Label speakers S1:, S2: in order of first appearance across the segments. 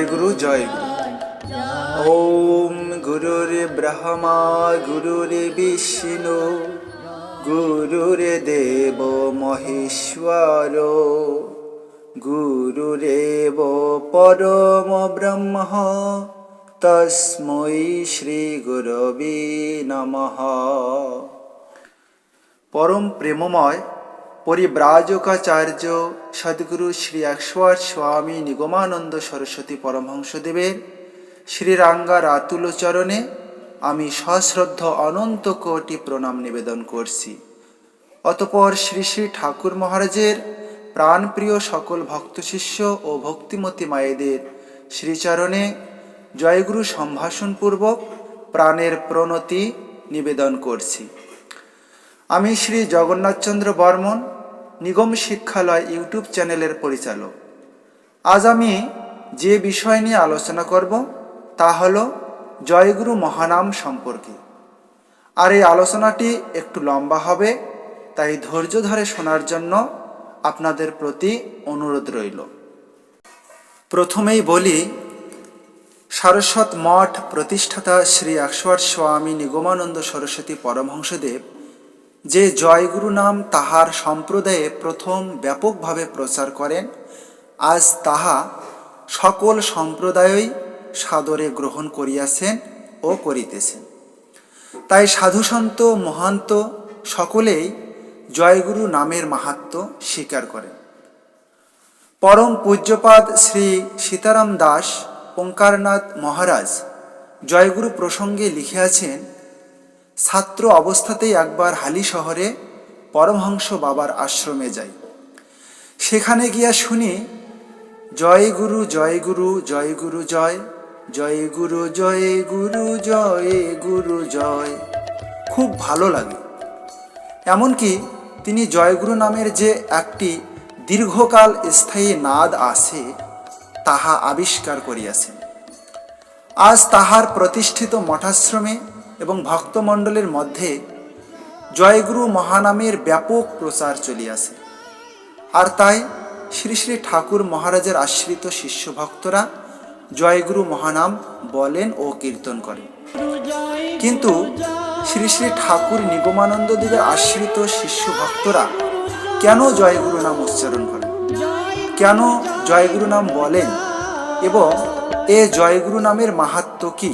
S1: গুরু জয় গুরু। ওম গুরুর ব্রহ্মা গুরুর বিষ্ণু গুরুর দেব মহেশ্বর গুরুরেব পরম ব্রহ্ম তস্मै শ্রী গুরবে নমঃ। পরম প্রেমময় পরিব্রাজকাচার্য সদ্গুরু শ্রী ১০৮ স্বামী নিগমানন্দ সরস্বতী পরমহংসদেবের শ্রীরাঙ্গা রাতুল চরণে আমি সশ্রদ্ধ অনন্ত কোটি প্রণাম নিবেদন করছি। অতঃপর শ্রী শ্রী ঠাকুর মহারাজের প্রাণপ্রিয় সকল ভক্ত শিষ্য ও ভক্তিমতী মায়েদের শ্রীচরণে জয়গুরু সম্ভাষণপূর্বক প্রাণের প্রণতি নিবেদন করছি। আমি শ্রী জগন্নাথচন্দ্র বর্মন, নিগম শিক্ষালয় ইউটিউব চ্যানেলের পরিচালক। আজ আমি যে বিষয় নিয়ে আলোচনা করব তা হল জয়গুরু মহানাম সম্পর্কে। আর এই আলোচনাটি একটু লম্বা হবে, তাই ধৈর্য ধরে শোনার জন্য আপনাদের প্রতি অনুরোধ রইল। প্রথমেই বলি, সারস্বত মঠ প্রতিষ্ঠাতা শ্রী ১০৮ স্বামী নিগমানন্দ সরস্বতী পরমহংসদেব যে জয়গুরু নাম তাহার সম্প্রদায়ে প্রথম ব্যাপকভাবে প্রচার করেন, আজ তাহা সকল সম্প্রদায়ই সাদরে গ্রহণ করিয়াছেন ও করিতেছেন। তাই সাধুসন্ত মহান্ত সকলেই জয়গুরু নামের মাহাত্ম্য স্বীকার করেন। পরম পূজ্যপাদ শ্রী সীতারাম দাস ওঙ্কারনাথ মহারাজ জয়গুরু প্রসঙ্গে লিখিয়াছেন, ছাত্র অবস্থাতেই একবার হালি শহরে পরমহংস বাবার আশ্রমে যাই। সেখানে গিয়া শুনি জয় গুরু জয় গুরু জয় গুরু জয়, জয় গুরু জয় গুরু জয় গুরু জয়। খুব ভালো লাগে। এমনকি তিনি জয়গুরু নামের যে একটি দীর্ঘকাল স্থায়ী নাদ আছে তাহা আবিষ্কার করিয়াছেন। আজ তাহার প্রতিষ্ঠিত মঠাশ্রমে এবং ভক্তমণ্ডলের মধ্যে জয়গুরু মহানামের ব্যাপক প্রচার চলিয়াছে। আর তাই শ্রী শ্রী ঠাকুর মহারাজের আশ্রিত শিষ্য ভক্তরা জয়গুরু মহানাম বলেন ও কীর্তন করেন। কিন্তু শ্রী শ্রী ঠাকুর নিগমানন্দ দেবের আশ্রিত শিষ্য ভক্তরা কেন জয়গুরু নাম উচ্চারণ করেন, কেন জয়গুরু নাম বলেন এবং এ জয়গুরু নামের মাহাত্ম্য কি?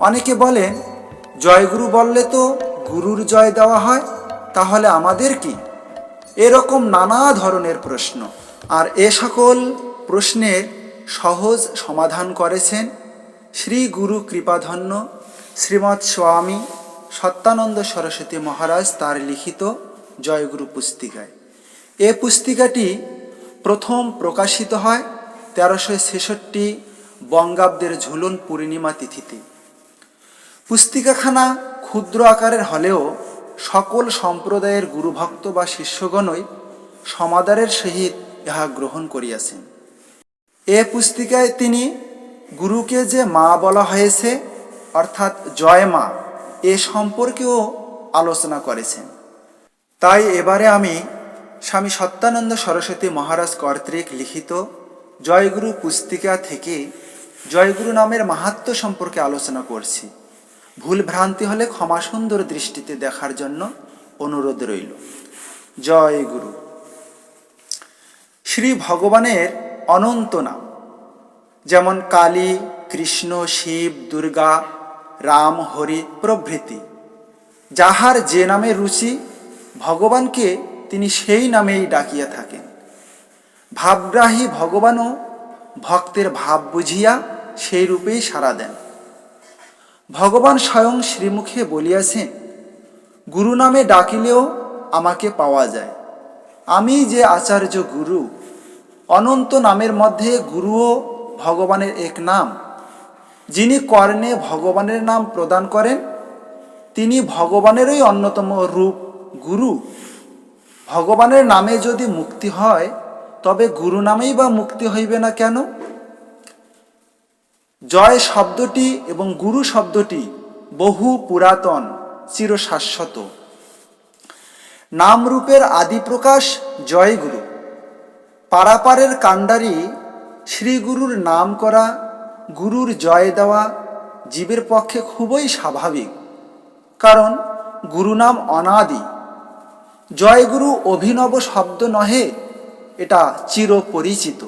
S1: অনেকে বলেন, জয়গুরু বললে তো গুরুর জয় দেওয়া হয়, তাহলে আমাদের কি? এরকম নানা ধরনের প্রশ্ন। আর এ সকল প্রশ্নের সহজ সমাধান করেছেন শ্রী গুরু কৃপাধন্য শ্রীমৎ স্বামী সত্যানন্দ সরস্বতী মহারাজ তার লিখিত জয়গুরু পুস্তিকায়। এ পুস্তিকাটি প্রথম প্রকাশিত হয় ১৩৬৬ বঙ্গাব্দের ঝুলন পূর্ণিমা তিথিতে। পুস্তিকাখানা ক্ষুদ্র আকারের হলেও সকল সম্প্রদায়ের গুরুভক্ত বা শিষ্যগণই সমাদরের সহিত ইহা গ্রহণ করিয়াছেন। এ পুস্তিকায় তিনি গুরুকে যে মা বলা হয়েছে, অর্থাৎ জয় মা, এ সম্পর্কেও আলোচনা করেছেন। তাই এবারে আমি স্বামী সত্যানন্দ সরস্বতী মহারাজ কর্তৃক লিখিত জয়গুরু পুস্তিকা থেকে জয়গুরু নামের মাহাত্ম্য সম্পর্কে আলোচনা করছি। ভুল ভ্রান্তি হলে ক্ষমা সুন্দর দৃষ্টিতে দেখার জন্য অনুরোধ রইল। জয় গুরু। শ্রী ভগবানের অনন্ত নাম, যেমন কালী, কৃষ্ণ, শিব, দুর্গা, রাম, হরি প্রভৃতি, যাহার যে নামে রুচি ভগবানকে তিনি সেই নামেই ডাকিয়া থাকেন। ভাবগ্রাহী ভগবানও ভক্তের ভাব বুঝিয়া সেই রূপেই সাড়া দেন। ভগবান স্বয়ং শ্রীমুখে বলিয়াছেন, গুরু নামে ডাকিলেও আমাকে পাওয়া যায়। আমি যে আচার্য গুরু। অনন্ত নামের মধ্যে গুরুও ভগবানের এক নাম। যিনি কর্ণে ভগবানের নাম প্রদান করেন তিনি ভগবানেরই অন্যতম রূপ গুরু। ভগবানের নামে যদি মুক্তি হয় তবে গুরু নামেই বা মুক্তি হইবে না কেন? জয় শব্দটি এবং গুরু শব্দটি বহু পুরাতন, চিরশাশ্বত। নামরূপের আদি প্রকাশ জয়গুরু। পারাপারের কাণ্ডারি শ্রীগুরুর নাম করা, গুরুর জয় দেওয়া জীবের পক্ষে খুবই স্বাভাবিক, কারণ গুরু নাম অনাদি। জয়গুরু অভিনব শব্দ নহে, এটা চিরপরিচিত।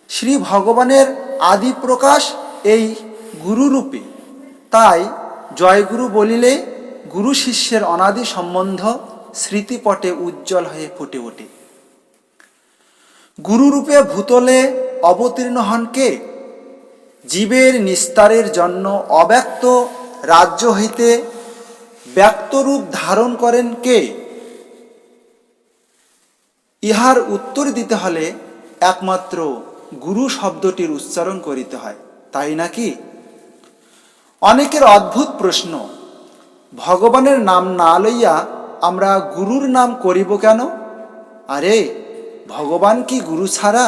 S1: শ্রী ভগবানের আদি প্রকাশ এই গুরুরূপে, তাই জয়গুরু বলিলে গুরু শিষ্যের অনাদি সম্বন্ধ স্মৃতিপটে উজ্জ্বল হয়ে ফুটে ওঠে। গুরুরূপে ভূতলে অবতীর্ণ হন কে? জীবের নিস্তারের জন্য অব্যক্ত রাজ্য হইতে ব্যক্তরূপ ধারণ করেন কে? ইহার উত্তর দিতে হলে একমাত্র গুরু শব্দটির উচ্চারণ করিতে হয়, তাই নাকি? অনেকের অদ্ভুত প্রশ্ন, ভগবানের নাম না লইয়া আমরা গুরুর নাম করিব কেন? আরে, ভগবান কি গুরু ছাড়া?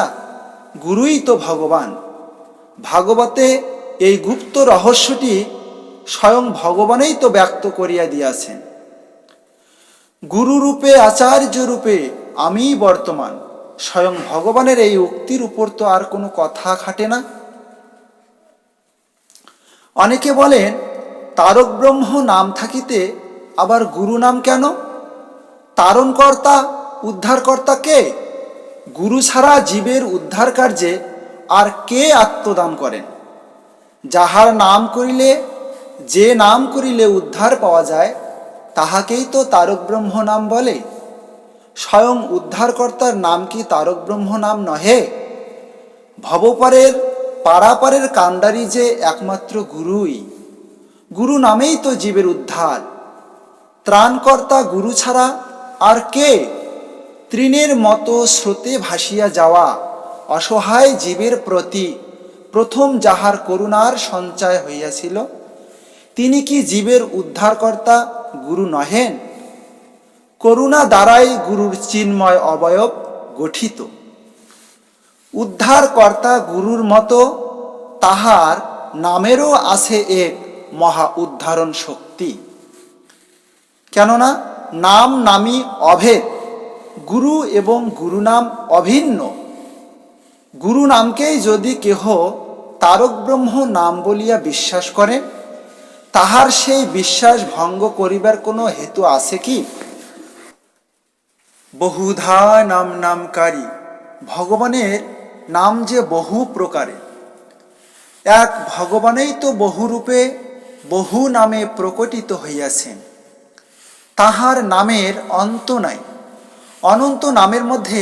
S1: গুরুই তো ভগবান। ভাগবতে এই গুপ্ত রহস্যটি স্বয়ং ভগবানই তো ব্যক্ত করিয়া দিয়াছেন। গুরুরূপে আচার্য রূপে আমিই বর্তমান, স্বয়ং ভগবানের এই উক্তির উপর তো আর কোনো কথা খাটে না। অনেকে বলেন, তারক ব্রহ্ম নাম থাকিতে আবার গুরু নাম কেন? তারণকর্তা, উদ্ধারকর্তা কে? গুরু ছাড়া জীবের উদ্ধার কার্যে আর কে আত্মদান করেন? যাহার নাম করিলে, যে নাম করিলে উদ্ধার পাওয়া যায়, তাহাকেই তো তারক ব্রহ্ম নাম বলে। স্বয়ং উদ্ধারকর্তার নাম কি তারক ব্রহ্ম নাম নহে? ভবপারের পারাপারের কাণ্ডারি যে একমাত্র গুরুই। গুরু নামেই তো জীবের উদ্ধার। ত্রাণকর্তা গুরু ছাড়া আর কে? তৃণের মতো স্রোতে ভাসিয়া যাওয়া অসহায় জীবের প্রতি প্রথম যাহার করুণার সঞ্চয় হইয়াছিল, তিনি কি জীবের উদ্ধারকর্তা গুরু নহেন? করুণা দ্বারাই গুরুর চিন্ময় অবয়ব গঠিত। উদ্ধারকর্তা গুরুর মতো তাহার নামেরও আছে এক মহা উদ্ধারণ শক্তি। কেননা নাম নামই অভেদ, গুরু এবং গুরু নাম অভিন্ন। গুরু নামকেই যদি কেহ তারক ব্রহ্ম নাম বলিয়া বিশ্বাস করে, তাহার সেই বিশ্বাস ভঙ্গ করিবার কোনো হেতু আছে কি? বহুধা নাম নামকারী, ভগবানের নাম যে বহু প্রকারে। এক ভগবানেই তো বহুরূপে বহু নামে প্রকটিত হইয়াছেন। তাহার নামের অন্ত নাই। অনন্ত নামের মধ্যে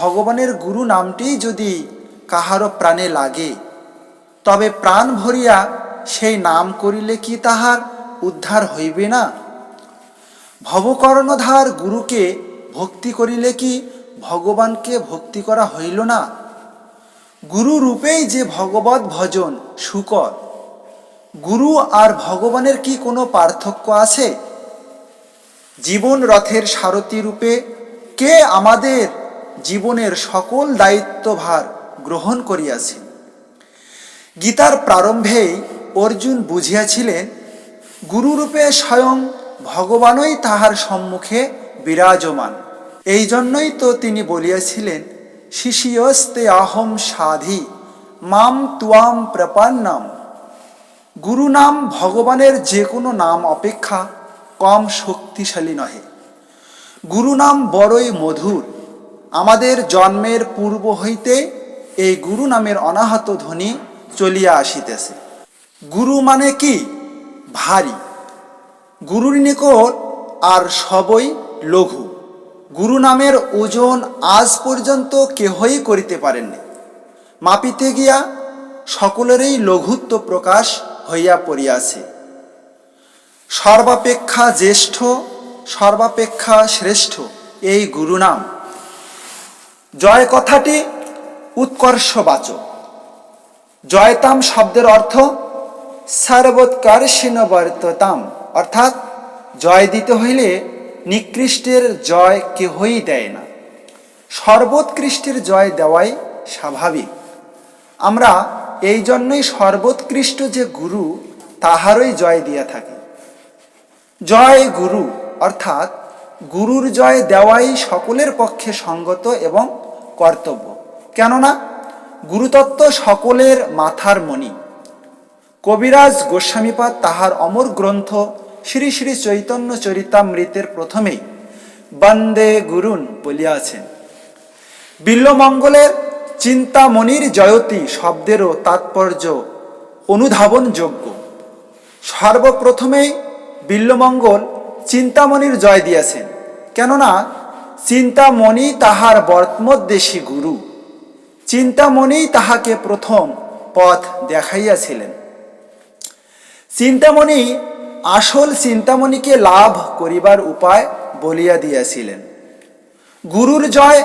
S1: ভগবানের গুরু নামটিই যদি কাহারও প্রাণে লাগে, তবে প্রাণ ভরিয়া সেই নাম করিলে কি তাহার উদ্ধার হইবে না? ভবকর্ণধার গুরুকে ভক্তি করিলে কি ভগবানকে ভক্তি করা হইল না? গুরু রূপেই যে ভগবত ভজন শুকর। গুরু আর ভগবানের কি কোনো পার্থক্য আছে? জীবন রথের সারথি রূপে কে আমাদের জীবনের সকল দায়িত্বভার গ্রহণ করিয়াছে। গীতার প্রারম্ভেই অর্জুন বুঝিয়াছিলেন, গুরুরূপে স্বয়ং ভগবানই তাহার সম্মুখে বিরাজমান। এই জন্যই তো তিনি বলিয়াছিলেন, শিষ্যস্তে অহম সাধি মাম তুয়াম প্রপন্নম। গুরু নাম ভগবানের যে কোনো নাম অপেক্ষা কম শক্তিশালী নহে। গুরু নাম বড়ই মধুর। আমাদের জন্মের পূর্ব হইতে এই গুরু নামের অনাহত ধ্বনি চলিয়া আসিতেছে। গুরু মানে কি? ভারী। গুরুর নিকট আর সবই লঘু। গুরু নামের ওজন আজ পর্যন্ত কেহই করিতে পারেননি। মাপিতে গিয়া সকলেরই লঘুত্ব প্রকাশ হইয়া পড়িয়াছে। সর্বাপেক্ষা জ্যেষ্ঠ, সর্বাপেক্ষা শ্রেষ্ঠ এই গুরু নাম। জয় কথাটি উৎকর্ষবাচক। জয়তাম শব্দের অর্থ সর্বোৎকর্ষেণ বর্ততাম, অর্থাৎ জয় দিতে হইলে নিকৃষ্টের জয় কেহই দেয় না, সর্বোৎকৃষ্টের জয় দেওয়াই স্বাভাবিক। আমরা এই জন্যই সর্বোৎকৃষ্ট যে গুরু, তাহারই জয় দিয়া থাকি। জয় গুরু অর্থাৎ গুরুর জয় দেওয়াই সকলের পক্ষে সঙ্গত এবং কর্তব্য। কেননা গুরুতত্ত্ব সকলের মাথার মণি। কবিরাজ গোস্বামীপাদ তাহার অমর গ্রন্থ শ্রী শ্রী চৈতন্য চরিতামৃতের প্রথমেই বন্দে গুরুন বলিয়াছেন। বিল্বমঙ্গলের চিন্তামণির জয়তী শব্দেরও তাৎপর্য অনুধাবনযোগ্য। সর্বপ্রথমেই বিল্বমঙ্গল চিন্তামণির জয় দিয়েছেন, কেননা চিন্তামণি তাহার বর্তমদ্দেশী গুরু। চিন্তামণি তাহাকে প্রথম পথ দেখাইয়াছিলেন। চিন্তামণি আসল চিন্তামণিকে লাভ করিবার উপায় বলিয়া দিয়াছিলেন। গুরুর জয়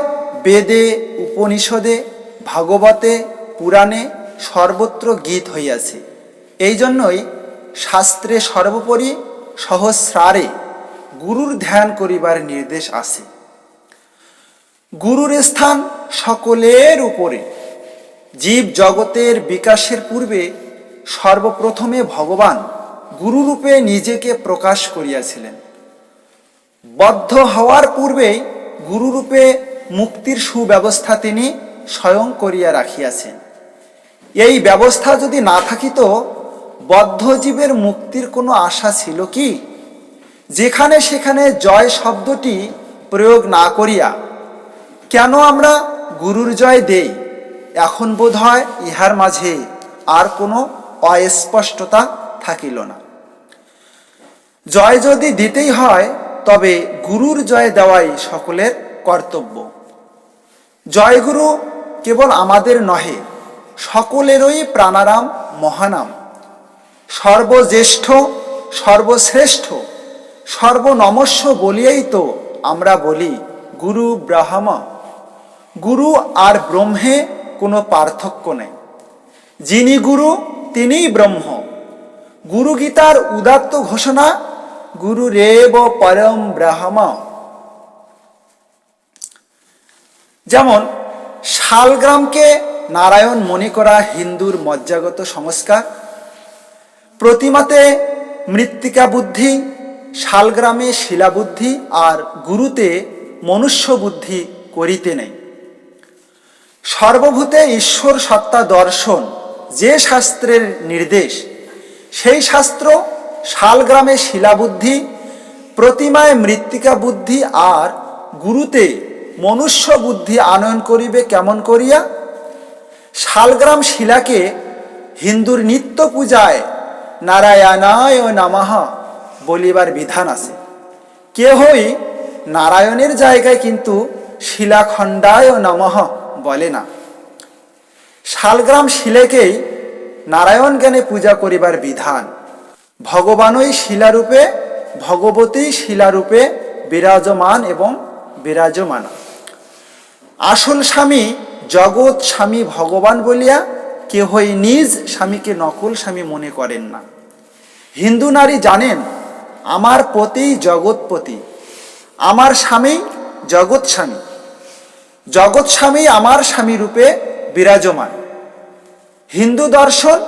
S1: বেদে, উপনিষদে, ভাগবতে, পুরাণে সর্বত্র গীত হইয়াছে। এই জন্যই শাস্ত্রে সর্বোপরি সহস্রারে গুরুর ধ্যান করিবার নির্দেশ আছে। গুরুর স্থান সকলের উপরে। জীব জগতের বিকাশের পূর্বে সর্বপ্রথমে ভগবান গুরুরূপে নিজেকে প্রকাশ করিয়াছিলেন। বদ্ধ হওয়ার পূর্বেই গুরুরূপে মুক্তির সুব্যবস্থা তিনি স্বয়ং করিয়া রাখিয়াছেন। এই ব্যবস্থা যদি না থাকিত, বদ্ধ জীবের মুক্তির কোনো আশা ছিল কি? যেখানে সেখানে জয় শব্দটি প্রয়োগ না করিয়া কেন আমরা গুরুর জয় দেই? এখন বোধ হয় ইহার মাঝে আর কোনো অস্পষ্টতা থাকিল না। জয় যদি দিতেই হয়, তবে গুরুর জয় দেওয়াই সকলের কর্তব্য। জয়গুরু কেবল আমাদের নহে, সকলেরই প্রাণারাম মহানাম। সর্বজ্যেষ্ঠ, সর্বশ্রেষ্ঠ, সর্বনমস্য বলিয়াই তো আমরা বলি গুরু ব্রহ্ম। গুরু আর ব্রহ্মে কোনো পার্থক্য নেই। যিনি গুরু তিনিই ব্রহ্ম। গুরু গীতার উদাত্ত ঘোষণা, গুরুরেব পরম ব্রহ্ম। যেমন শালগ্রামকে নারায়ণ মনে করা হিন্দুর মজ্জাগত সংস্কার। প্রতিমাতে মৃত্তিকা বুদ্ধি, শালগ্রামে শিলাবুদ্ধি, আর গুরুতে মনুষ্য বুদ্ধি করিতে নেই। সর্বভূতে ঈশ্বর সত্তা দর্শন যে শাস্ত্রের নির্দেশ, সেই শাস্ত্র শালগ্রামে শিলাবুদ্ধি, প্রতিমায় মৃত্তিকা বুদ্ধি আর গুরুতে মনুষ্য বুদ্ধি আনয়ন করিবে কেমন করিয়া? শালগ্রাম শিলাকে হিন্দুর নিত্য পূজায় নারায়ণায় নমঃ বলিবার বিধান আছে। কেহই নারায়ণের জায়গায় কিন্তু শিলাখণ্ডায় নমঃ বলে না। শালগ্রাম শিলাকেই নারায়ণ জ্ঞানে পূজা করিবার বিধান। ভগবানই শিলারূপে, ভগবতী শিলারূপে বিরাজমান এবং বিরাজমানা। আসল স্বামী জগৎ স্বামী ভগবান বলিয়া কেহই নিজ স্বামীকে নকল স্বামী মনে করেন না। হিন্দু নারী জানেন, আমার পতিই জগৎপতি, আমার স্বামী জগৎ স্বামী, জগৎ স্বামী আমার স্বামী রূপে বিরাজমান। হিন্দু দর্শন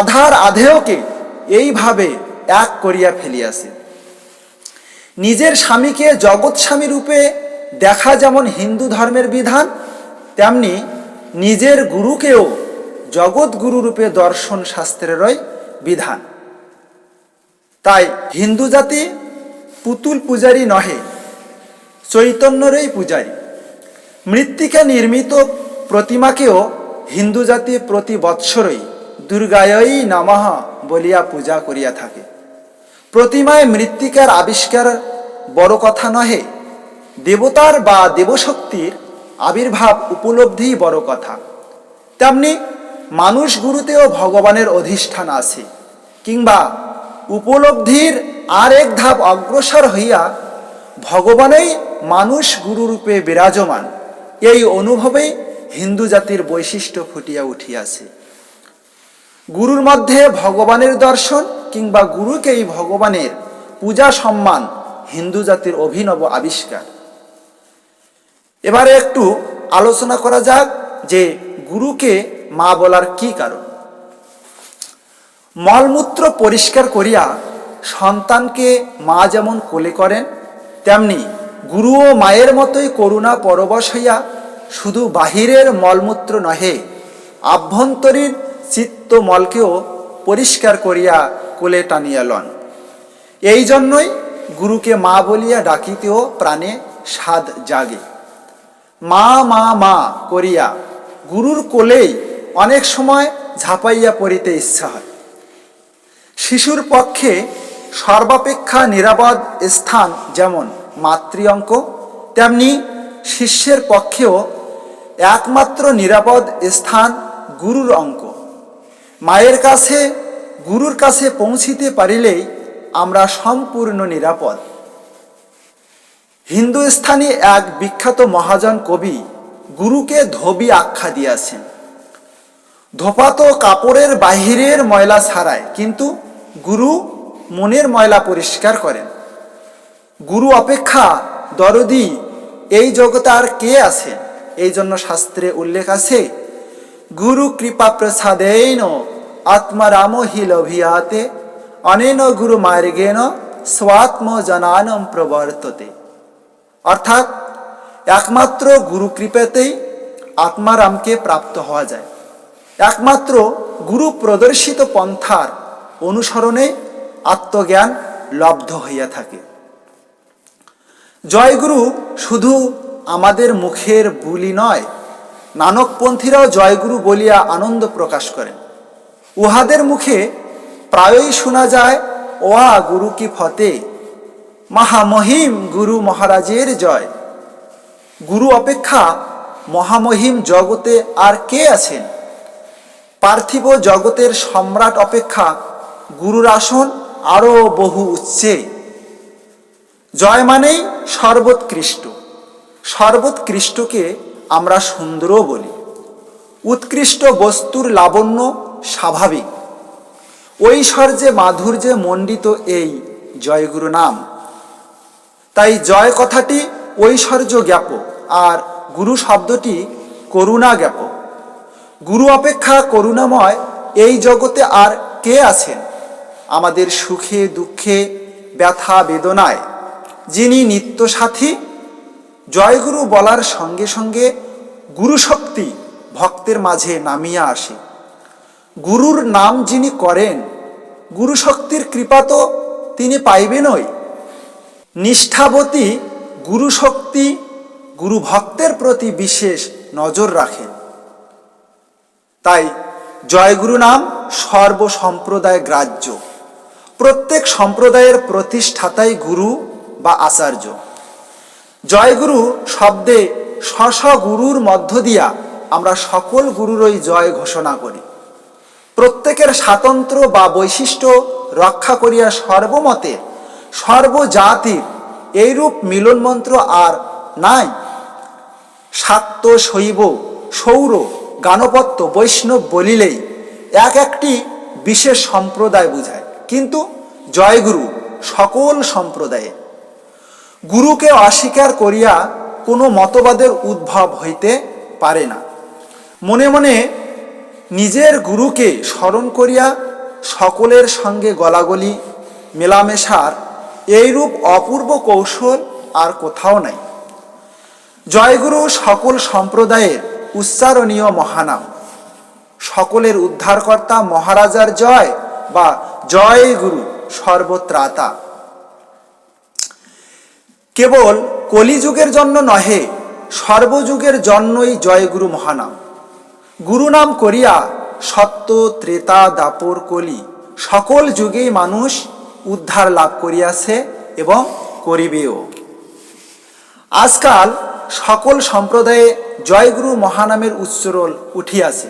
S1: আধার আধেয়কে এইভাবে এক করিয়া ফেলিয়াছে। নিজের স্বামীকে জগৎ স্বামী রূপে দেখা যেমন হিন্দু ধর্মের বিধান, তেমনি নিজের গুরুকেও জগৎ গুরু রূপে দর্শন শাস্ত্রেরই বিধান। তাই হিন্দু জাতি পুতুল পূজারী নহে, চৈতন্যরই পূজারী। মৃত্তিকা নির্মিত প্রতিমাকেও হিন্দু জাতি প্রতি বৎসরই দুর্গায়ই নমঃ বলিয়া পূজা করিয়া থাকে। প্রতিমায় মৃত্তিকার আবিষ্কার বড় কথা নহে, দেবতার বা দেবশক্তির আবির্ভাব উপলব্ধিই বড় কথা। তেমনি মানুষ গুরুতেও ভগবানের অধিষ্ঠান আছে, কিংবা উপলব্ধির আর এক ধাপ অগ্রসর হইয়া ভগবানই মানুষ গুরুরূপে বিরাজমান। এই অনুভবে হিন্দু জাতির বৈশিষ্ট্য ফুটিয়া উঠিয়াছে। গুরুর মধ্যে ভগবানের দর্শন কিংবা গুরুকেই ভগবানের পূজা সম্মান হিন্দু জাতির অভিনব আবিষ্কার। এবারে একটু আলোচনা করা যাক যে গুরুকে মা বলার কি কারণ। মলমূত্র পরিষ্কার করিয়া সন্তানকে মা যেমন কোলে করেন, তেমনি গুরুও মায়ের মতোই করুণা পরবশ হইয়া শুধু বাহিরের মলমূত্র নহে, আভ্যন্তরীণ চিত্তমলকেও পরিষ্কার করিয়া কোলে টানিয়া লন। এই জন্যই গুরুকে মা বলিয়া ডাকিতেও প্রাণে স্বাদ জাগে। মা মা মা করিয়া গুরুর কোলেই অনেক সময় ঝাঁপাইয়া পড়িতে ইচ্ছা হয়। শিশুর পক্ষে সর্বাপেক্ষা নিরাপদ স্থান যেমন মাতৃঅঙ্ক, তেমনি শিষ্যের পক্ষেও একমাত্র নিরাপদ স্থান গুরুর অঙ্ক। মায়ের কাছে, গুরুর কাছে পৌঁছিতে পারিলেই আমরা সম্পূর্ণ নিরাপদ। হিন্দুস্থানী এক বিখ্যাত মহাজন কবি গুরুকে ধোবি আখ্যা দিয়াছেন। ধোপাতো কাপড়ের বাহিরের ময়লা ছাড়ায়, কিন্তু গুরু মনের ময়লা পরিষ্কার করেন। গুরু অপেক্ষা দরদি এই জগতে আর কে আছেন? এই জন্য শাস্ত্রে উল্লেখ আছে, গুরু কৃপা প্রসাদেন আত্মারাম হি লভিয়াতে অনেন গুরু মার্গেন স্বাত্ম জনানম প্রবর্ততে। অর্থাৎ একমাত্র গুরু কৃপাতেই আত্মারামকে প্রাপ্ত হওয়া যায়। একমাত্র গুরু প্রদর্শিত পন্থার অনুসরণে আত্মজ্ঞান লব্ধ হইয়া থাকে। জয়গুরু শুধু আমাদের মুখের বুলি নয়, নানকপন্থীরাও জয়গুরু বলিয়া আনন্দ প্রকাশ করেন। উহাদের মুখে প্রায়ই শোনা যায়, ওয়া গুরু কি ফতে, মহামহিম গুরু মহারাজের জয়। গুরু অপেক্ষা মহামহিম জগতে আর কে আছেন? পার্থিব জগতের সম্রাট অপেক্ষা গুরুর আসন আরও বহু উচ্চে। জয় মানেই সর্বোৎকৃষ্ট। সর্বোৎকৃষ্টকে আমরা সুন্দরও বলি। উৎকৃষ্ট বস্তুর লাবণ্য স্বাভাবিক, ঐশ্বর্যে মাধুর্যে মণ্ডিত এই জয়গুরু নাম। তাই জয় কথাটি ঐশ্বর্য জ্ঞাপক, আর গুরু শব্দটি করুণা জ্ঞাপক। গুরু অপেক্ষা করুণাময় এই জগতে আর কে আছেন? আমাদের সুখে দুঃখে ব্যথা বেদনায় যিনি নিত্য সাথী। জয়গুরু বলার সঙ্গে সঙ্গে গুরু শক্তি ভক্তের মাঝে নামিয়া আসে। গুরুর নাম যিনি করেন, গুরু শক্তির কৃপা তো তিনি পাইবেনই। নিষ্ঠাবতী গুরু শক্তি গুরু ভক্তের প্রতি বিশেষ নজর রাখেন। তাই জয়গুরু নাম সর্বসম্প্রদায় গ্রাহ্য। প্রত্যেক সম্প্রদায়ের প্রতিষ্ঠাতাই গুরু বা আচার্য। জয়গুরু শব্দে স্ব গুরুর মধ্য দিয়া আমরা সকল গুরুরই জয় ঘোষণা করি। প্রত্যেকের স্বাতন্ত্র্য বা বৈশিষ্ট্য রক্ষা করিয়া সর্বমতে সর্বজাতির এইরূপ মিলন মন্ত্র আর নাই। শাক্ত, শৈব, সৌর, গানপত্য, বৈষ্ণব বলিলেই এক একটি বিশেষ সম্প্রদায় বুঝায়, কিন্তু জয়গুরু সকল সম্প্রদায়ে। গুরুকে অস্বীকার করিয়া কোনো মতবাদের উদ্ভব হইতে পারে না। মনে মনে নিজের গুরুকে স্মরণ করিয়া সকলের সঙ্গে গলাগলি মেলামেশার এইরূপ অপূর্ব কৌশল আর কোথাও নাই। জয়গুরু সকল সম্প্রদায়ের উচ্চারণীয় মহানাম। সকলের উদ্ধারকর্তা মহারাজার জয় বা জয় গুরু সর্বত্রাতা। কেবল কলিযুগের জন্য নহে, সর্বযুগের জন্যই জয়গুরু মহানাম। গুরু নাম করিয়া সত্য, ত্রেতা, দাপর, কলি সকল যুগেই মানুষ উদ্ধার লাভ করিয়াছে এবং করিবেও। আজকাল সকল সম্প্রদায়ে জয়গুরু মহানামের উচ্চারণ উঠিয়াছে।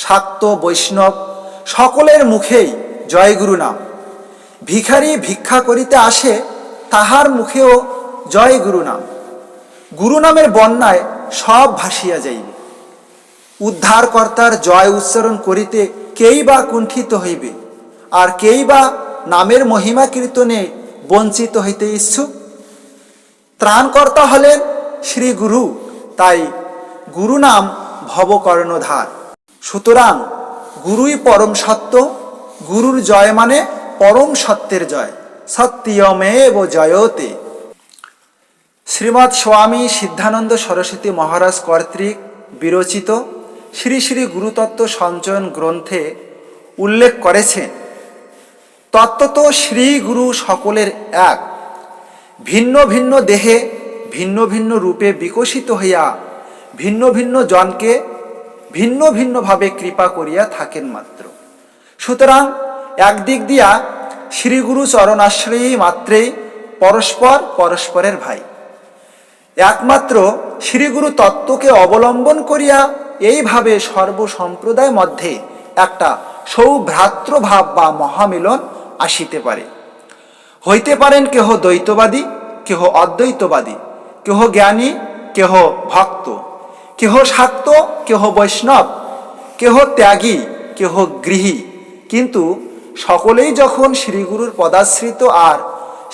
S1: শাক্ত, বৈষ্ণব সকলের মুখেই জয়গুরু নাম। ভিখারি ভিক্ষা করিতে আসে, তাহার মুখেও জয়গুরু নাম। গুরু নামের বন্যায় সব ভাসিয়া যাইবে। উদ্ধারকর্তার জয় উচ্চারণ করিতে কেই বা কুণ্ঠিত হইবে, আর কেই বা নামের মহিমা কীর্তনে বঞ্চিত হইতে ইচ্ছুক। ত্রাণকর্তা হলেন শ্রী গুরু, তাই গুরু নাম ভবকর্ণধার। সুতরাং গুরুই পরম সত্য। গুরুর জয় মানে পরম সত্যের জয়। সত্যমেব জয়তে। শ্রীমৎ স্বামী সিদ্ধানন্দ সরস্বতী মহারাজ কর্তৃক বিরচিত শ্রী শ্রী গুরুতত্ত্ব সঞ্চয়ন গ্রন্থে উল্লেখ করেছেন, তত্ত্বত শ্রী গুরু সকলের এক, ভিন্ন ভিন্ন দেহে ভিন্ন ভিন্ন রূপে বিকশিত হইয়া ভিন্ন ভিন্ন জনকে ভিন্ন ভিন্নভাবে কৃপা করিয়া থাকেন মাত্র। সুতরাং একদিক দিয়া শ্রীগুরু চরণাশ্রয়ী মাত্রেই পরস্পর পরস্পরের ভাই। একমাত্র শ্রীগুরু তত্ত্বকে অবলম্বন করিয়া এইভাবে সর্বসম্প্রদায় মধ্যে একটা সৌভ্রাতৃভাব বা মহামিলন আসিতে পারে। হইতে পারেন কেহ দ্বৈতবাদী, কেহ অদ্বৈতবাদী, কেহ জ্ঞানী, কেহ ভক্ত, কেহ শাক্ত, কেহ বৈষ্ণব, কেহ ত্যাগী, কেহ গৃহী, কিন্তু সকলেই যখন শ্রীগুরুর পদাশ্রিত আর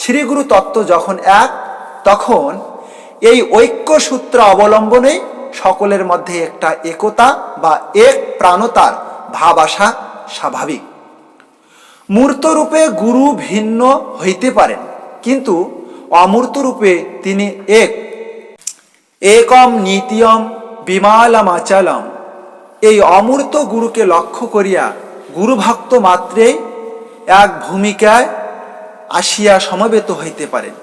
S1: শ্রীগুরু তত্ত্ব যখন এক, তখন এই ঐক্য সূত্র অবলম্বনেই সকলের মধ্যে একটা একতা বা এক প্রাণতার ভাব আসা স্বাভাবিক। মূর্ত রূপে গুরু ভিন্ন হইতে পারেন, কিন্তু অমূর্ত রূপে তিনি এক। একম নিত্যম বিমালমাচলম। এই অমূর্ত গুরুকে লক্ষ্য করিয়া গুরুভক্ত মাত্রেই এক ভূমিকায় আসিয়া সমবেত হইতে পারেন।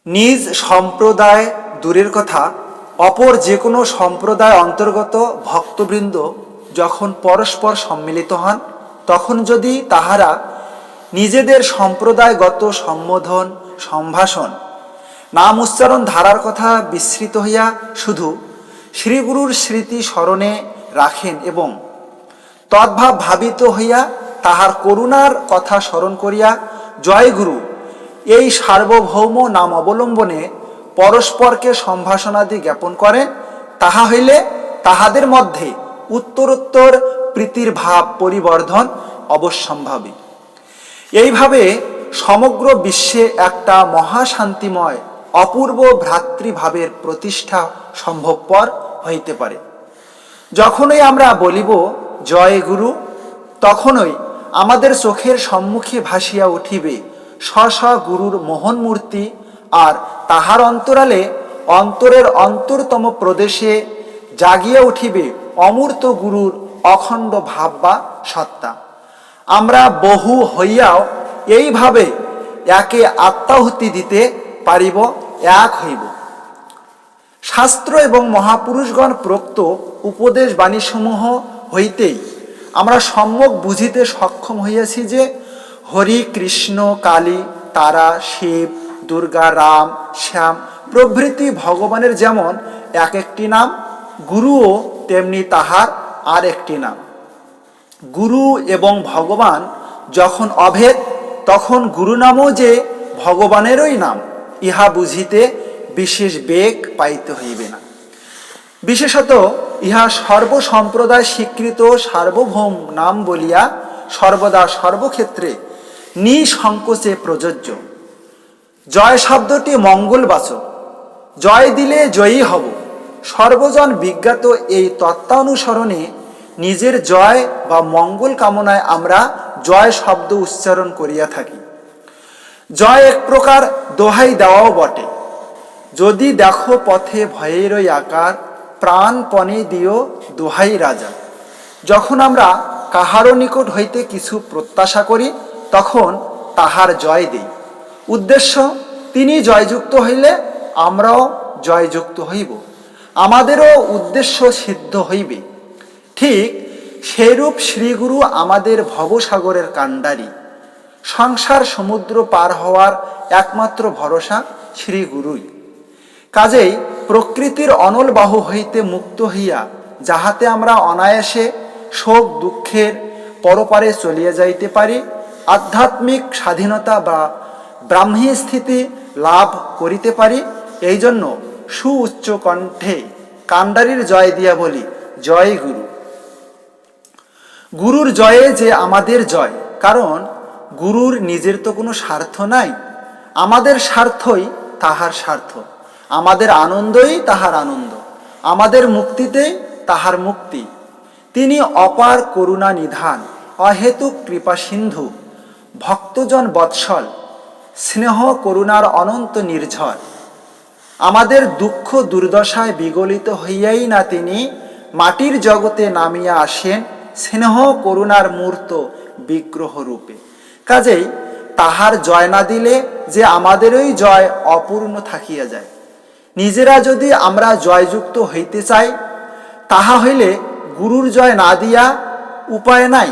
S1: নিজ সম্প্রদায় দূরের কথা, অপর যে কোনো সম্প্রদায় অন্তর্গত ভক্তবৃন্দ যখন পরস্পর সম্মিলিত হন, তখন যদি তাহারা নিজেদের সম্প্রদায়গত সম্বোধন সম্ভাষণ নাম উচ্চারণ ধারার কথা বিস্মৃত হইয়া শুধু শ্রীগুরুর স্মৃতি স্মরণে রাখেন এবং তদ্ভাব ভাবিত হইয়া তাহার করুণার কথা স্মরণ করিয়া জয় গুরু এই সার্বভৌম নাম অবলম্বনে পরস্পরকে সম্ভাষণাদি জ্ঞাপন করেন, তাহা হইলে তাহাদের মধ্যে উত্তরোত্তর প্রীতির ভাব পরিবর্ধন অবশ্যম্ভাবী। এইভাবে সমগ্র বিশ্বে একটা মহাশান্তিময় অপূর্ব ভ্রাতৃভাবের প্রতিষ্ঠা সম্ভবপর হইতে পারে। যখনই আমরা বলিব জয় গুরু, তখনই আমাদের চোখের সম্মুখে ভাসিয়া উঠিবে স্ব স্ব গুরুর মোহন মূর্তি, আর তাহার অন্তরালে অন্তরের অন্তরতম প্রদেশে জাগিয়া উঠিবে অমূর্ত গুরুর অখণ্ড ভাব বা সত্তা। আমরা বহু হইয়াও এইভাবে একে আত্মাহুতি দিতে পারিব, এক হইব। শাস্ত্র এবং মহাপুরুষগণ প্রোক্ত উপদেশ বাণীসমূহ হইতেই আমরা সম্যক বুঝিতে সক্ষম হইয়াছি যে হরি, কৃষ্ণ, কালী, তারা, শিব, দুর্গা, রাম, শ্যাম প্রভৃতি ভগবানের যেমন এক একটি নাম, গুরুও তেমনি তাহার আর একটি নাম। গুরু এবং ভগবান যখন অভেদ, তখন গুরু নামও যে ভগবানেরই নাম, ইহা বুঝিতে বিশেষ বেগ পাইতে হইবে না। বিশেষত ইহা সর্বসম্প্রদায় স্বীকৃত সার্বভৌম নাম বলিয়া সর্বদা সর্বক্ষেত্রে নিঃসংকোচে প্রযোজ্য। জয় শব্দটি মঙ্গলবাচক, জয় দিলে জয়ী হব। সর্বজন বিজ্ঞাত এই তত্ত্বানুসরণে নিজের জয় বা মঙ্গল কামনায় আমরা জয় শব্দ উচ্চারণ করিয়া থাকি। জয় এক প্রকার দোহাই দেওয়াও বটে। যদি দেখো পথে ভয়েরই আকার, প্রাণপণে দিও দোহাই রাজা। যখন আমরা কাহারও নিকট হইতে কিছু প্রত্যাশা করি, তখন তাহার জয় দেই। উদ্দেশ্য, তিনি জয়যুক্ত হইলে আমরাও জয়যুক্ত হইব, আমাদেরও উদ্দেশ্য সিদ্ধ হইবে। ঠিক সেইরূপ শ্রীগুরু আমাদের ভবসাগরের কাণ্ডারী। সংসার সমুদ্র পার হওয়ার একমাত্র ভরসা শ্রীগুরুই। কাজেই প্রকৃতির অনল বাহু হইতে মুক্ত হইয়া যাহাতে আমরা অনায়াসে শোক দুঃখের পরপারে চলিয়া যাইতে পারি, আধ্যাত্মিক স্বাধীনতা বা ব্রাহ্মী স্থিতি লাভ করিতে পারি, এই জন্য সুউচ্চ কণ্ঠে কাণ্ডারীর জয় দিয়া বলি জয় গুরু। গুরুর জয়ে যে আমাদের জয়, কারণ গুরুর নিজের তো কোনো স্বার্থ নাই। আমাদের স্বার্থই তাহার স্বার্থ, আমাদের আনন্দই তাহার আনন্দ, আমাদের মুক্তিতেই তাহার মুক্তি। তিনি অপার করুণা নিধান, অহেতুক কৃপা সিন্ধু, ভক্তজন বৎসল, স্নেহ করুণার অনন্ত নির্ঝর। আমাদের দুঃখ দুর্দশায় বিগলিত হইয়াই না তিনি মাটির জগতে নামিয়া আসেন স্নেহ করুণার মূর্ত বিগ্রহ রূপে। কাজেই তাহার জয় না দিলে যে আমাদেরই জয় অপূর্ণ থাকিয়া যায়। নিজেরা যদি আমরা জয়যুক্ত হইতে চাই, তাহা হইলে গুরুর জয় না দিয়া উপায় নাই।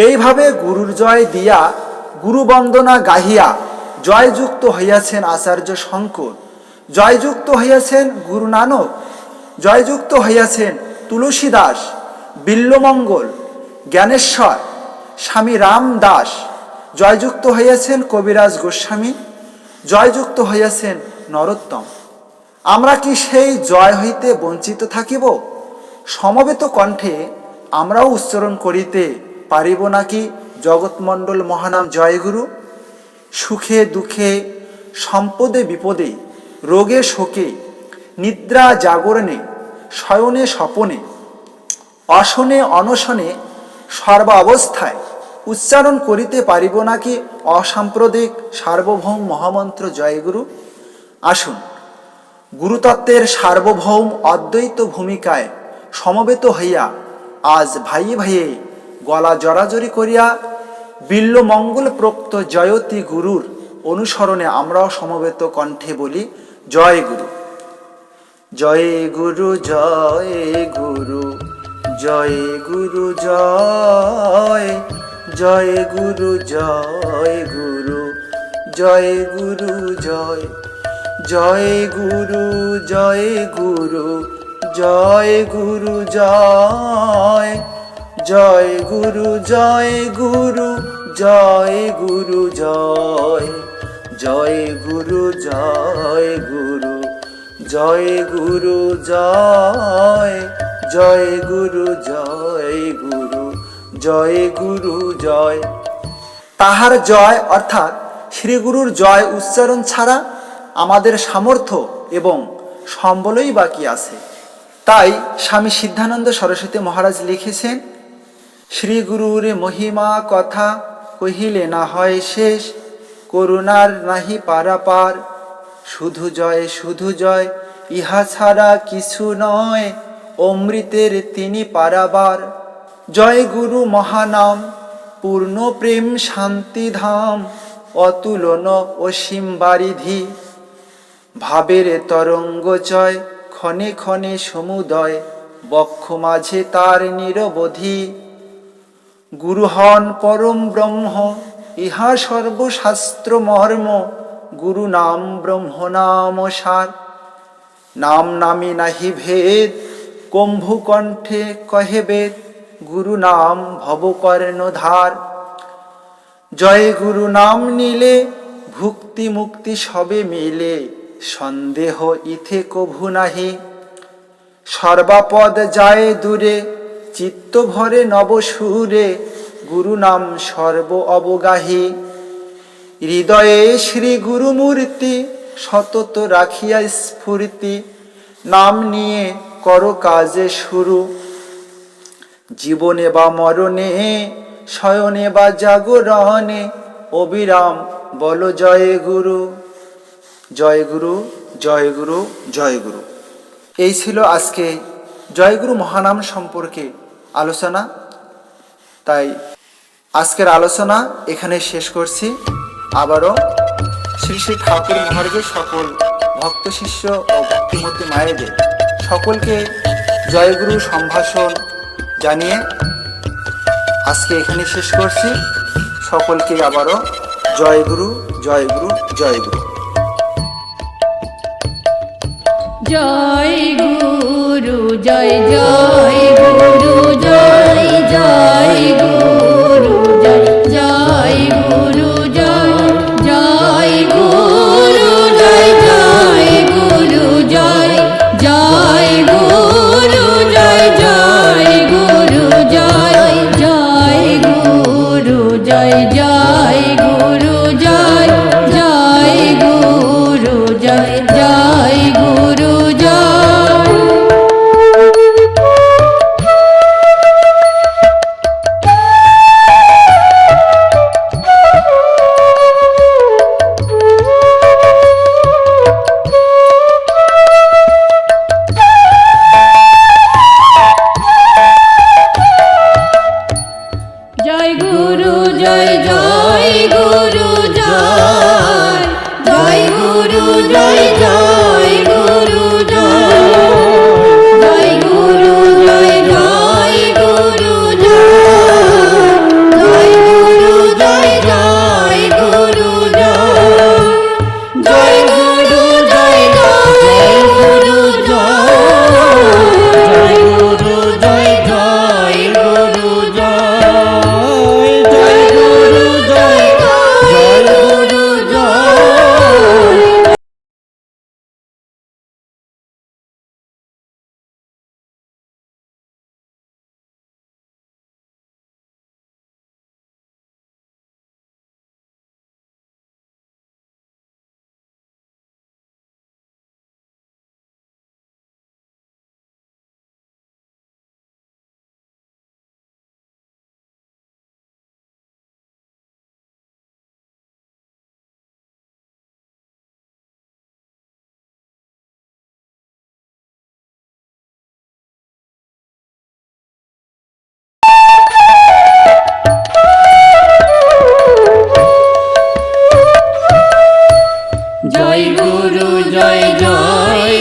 S1: এইভাবে গুরুর জয় দিয়া গুরুবন্দনা গাহিয়া জয়যুক্ত হইয়াছেন আচার্য শঙ্কর, জয়যুক্ত হইয়াছেন গুরু নানক, জয়যুক্ত হইয়াছেন তুলসীদাস, বিল্বমঙ্গল, জ্ঞানেশ্বর, স্বামী রামদাস, জয়যুক্ত হইয়াছেন কবিরাজ গোস্বামী, জয়যুক্ত হইয়াছেন নরোত্তম। আমরা কি সেই জয় হইতে বঞ্চিত থাকিব? সমবেত কণ্ঠে আমরাও উচ্চারণ করিতে পারিব নাকি জগৎমণ্ডল মহানাম জয়গুরু? সুখে দুঃখে, সম্পদে বিপদে, রোগে শোকে, নিদ্রা জাগরণে, শয়নে স্বপনে, অশনে অনশনে, সর্বাবস্থায় উচ্চারণ করিতে পারিব নাকি অসাম্প্রদায়িক সার্বভৌম মহামন্ত্র জয়গুরু? আসুন, গুরুতত্ত্বের সার্বভৌম অদ্বৈত ভূমিকায় সমবেত হইয়া আজ ভাইয়ে ভাইয়ে গলা জড়াজড়ি করিয়া বিল্বমঙ্গল প্রোক্ত জয়তী গুরুর অনুসরণে আমরাও সমবেত কণ্ঠে বলি জয় গুরু। জয় গুরু, জয় গুরু, জয় গুরু, জয় জয় গুরু, জয় গুরু, জয় গুরু, জয় জয় গুরু, জয় গুরু, জয় গুরু, জয় জয় গুরু, জয় গুরু, জয় গুরু, জয় জয় গুরু, জয় গুরু, জয় গুরু, জয় জয় গুরু, জয় গুরু, জয় গুরু, জয়। তাহার জয় অর্থাৎ শ্রীগুরুর জয় উচ্চারণ ছাড়া আমাদের সামর্থ্য এবং সম্বলই বাকি আছে। তাই স্বামী সিদ্ধানন্দ সরস্বতী মহারাজ লিখেছেন, শ্রীগুরুর মহিমা কথা কহিলে না হয় শেষ, করুণার নাহি পারাপার, শুধু জয় শুধু জয়, ইহা ছাড়া কিছু নয়, অমৃতের তিনি পারাবার। জয় গুরু মহানাম, পূর্ণ প্রেম শান্তিধাম, অতুলন অসীম বারিধি, ভাবের তরঙ্গ জয়, ক্ষণে ক্ষণে সমুদয়, বক্ষ মাঝে তার নিরবধি। গুরু হন পরম ব্রহ্ম, ইহা সর্বশাস্ত্র মর্ম, গুরু নাম ব্রহ্ম নাম সার। নাম নামে নাহি ভেদ, কম্ভু কণ্ঠে কহে বেদ, গুরু নাম ভব কর্ণধার। জয় গুরু নাম নিলে, ভুক্তি মুক্তি সবে মিলে, সন্দেহ ইথে কভু নাহি। সর্বাপদ যায় দূরে, চিত্ত ভরে নবসুরে, গুরু নাম সর্ব অবগাহী। হৃদয়ে শ্রী গুরু মূর্তি, সতত রাখিয়া স্ফূর্তি, নাম নিয়ে করো কাজে শুরু। জীবনে বা মরণে, শয়নে বা জাগরণে, অবিরাম বলো জয় গুরু। জয় গুরু, জয় গুরু, জয় গুরু। এই ছিল আজকে জয়গুরু মহানাম সম্পর্কে আলোচনা। তাই আজকের আলোচনা এখানে শেষ করছি। আবারও শ্রী শ্রী ঠাকুর মহারাজের সকল ভক্ত শিষ্য ও ভক্তিমতী মায়েদের সকলকে জয়গুরু সম্ভাষণ জানিয়ে আজকে এখানে শেষ করছি। সকলকে আবারও জয়গুরু, জয়গুরু, জয়গুরু।
S2: জয় গুরু, জয় জয় গুরু, জয় জয় গুরু, জয় জয় গুরু, জয় জয় গুরু, জয় জয় গুরু, জয় জয় গুরু, জয় জয় গুরু, জয় জয় গুরু, জয় জয় গুরু, জয় জয় গুরু, জয় জয় গুরু, জয়। গুরু জয় জয় গুরু জয় জয় গুরু জয় জয় গুরু জয় জয় গুরু জয় জয় গুরু জয় জয় গুরু জয় জয় গুরু জয় গুরু জয় জয় গুরু জয় জয় গুরু জয় জয় গুরু জয়। জয় গুরু জয় জয়